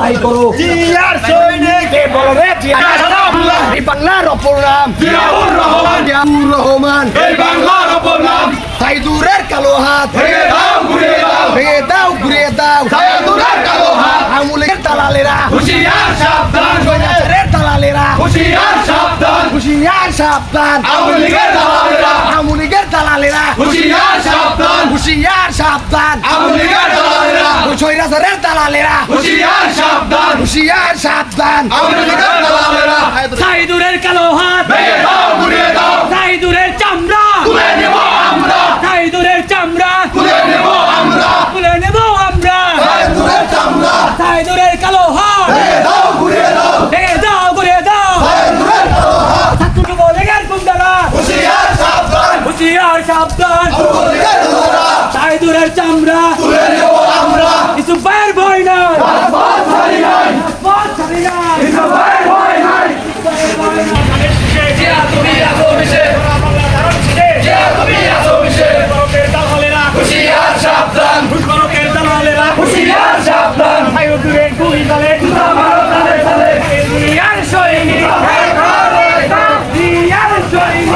লড়াই করো জিয়ার সৈনিক কে বলো রে এই বাংলার অপর নাম জিয়াউর রহমান জিয়াউর রহমান এই বাংলার অপর নাম সাইদুরের কালো হাত ভেঙে দাও ঘুরিয়ে দাও ভেঙে দাও ঘুরিয়ে দাও সাইদুরের কালো হাত আমুলের দালালেরা হুঁশিয়ার সাবধান সৈন্যের দালালেরা হুঁশিয়ার সাবধান হুঁশিয়ার সাবধান আওয়ামী লীগের দালালেরা আমুলিগের দালালেরা হুঁশিয়ার সাবধান হুঁশিয়ার সাবধান আওয়ামী লীগের দালালেরা সৈরাসের দালালেরা হুঁশিয়ার সাবধান হুঁশিয়ার সাবধান আওয়ামী লীগের দালালেরা সাইদুরের কালো হাত ভেঙে দাও ঘুরিয়ে দাও সাইদুরের চামড়া তুলে নেব আমরা সাইদুরের চামড়া তুলে নেব আমরা তুলে নেব আমরা সাইদুরের চামড়া সাইদুরের কালো হাত ভেঙে দাও ঘুরিয়ে দাও ভেঙে দাও করে দাও সাইদুরের কালো হাত ছাত্র লীগের গুন্ডারা হুঁশিয়ার সাবধান হুঁশিয়ার সাবধান আওয়ামী লীগের দালালেরা সাইদুরের চামড়া তুলে নেব আমরা কিছু বাইর ভয় নাই রাজপথ ছাড়ি নাই পথ ছাড়ি নাই কিছু ভয় ভয় নাই জিয়া তুমি আসো মিশে জিয়া তুমি আসো মিশে দালালেরা হুঁশিয়ার সাবধান ঘুষখোরের দালালেরা হুঁশিয়ার সাবধান সাইদুরের গুলি দলে আমারও তালে তালে দুনিয়ার সৈনিক দুনিয়ার সৈনিক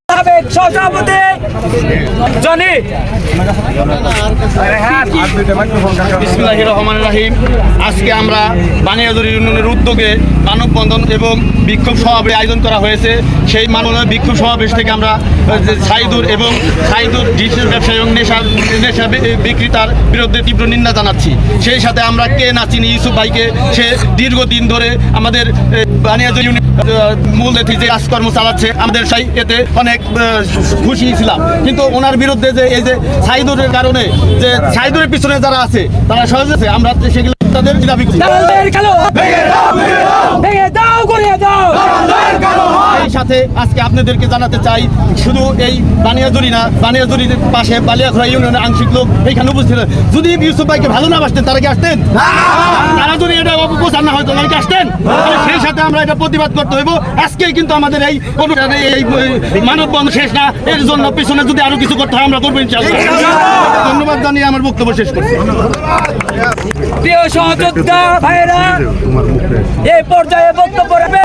সাবেক সভাপতি জনি বিসমিল্লাহির রহমানির রহিম। আজকে আমরা বানিয়াজুরি ইউনিয়নের উদ্যোগে মানববন্ধন এবং বিক্ষোভ সমাবেশ আয়োজন করা হয়েছে। সেই মাননীয় বিক্ষোভ সমাবেশ থেকে আমরা সাইদুর ডিজিটাল ব্যবসায়ী এবং নেশা বিক্রেতার বিরুদ্ধে তীব্র নিন্দা জানাচ্ছি। সেই সাথে আমরা কে না চিনি ইউসুফ ভাইকে, সে দীর্ঘদিন ধরে আমাদের বানিয়াজুরি ইউনিয়ন মূল নেত্রী যে কাজকর্ম চালাচ্ছে, আমাদের সেই এতে অনেক খুশি ছিলাম। কিন্তু ওনার বিরুদ্ধে যে এই যে সাইদুরের কারণে যে সাইদুরের পিছনে যারা আছে তারা সহজে আমরা সেগুলো তাদের দাবি করি। দালালদের কালো হাত ভেঙে দাও করে দাও এই সাথে আজকে আপনাদেরকে জানাতে চাই, শুধু এই বানিয়াজুরি না, বানিয়াজুরির পাশে বালিয়াখড়া ইউনিয়নের আংশিক লোক এইখানে উপস্থিত। যদি ইউসুফ ভাইকে ভালো না বাসতেন তারা কি আসতেন? তারা যদি এটা অপপ্রচার না হয়তো তারা কি আসতেন? সেই সাথে আমরা এটা প্রতিবাদ করতে হইব। আজকেই কিন্তু আমাদের এই অনুষ্ঠানে এই মানববন্ধন শেষ না, এর জন্য পিছনে যদি আরো কিছু করতে হয় আমরা করবো ইনশাআল্লাহ। ধন্যবাদ জানিয়ে আমার বক্তব্য শেষ করছি। প্রিয় সহযোদ্ধা ভাইরা এই পর্যায়ে বক্তব্য রাখবেন।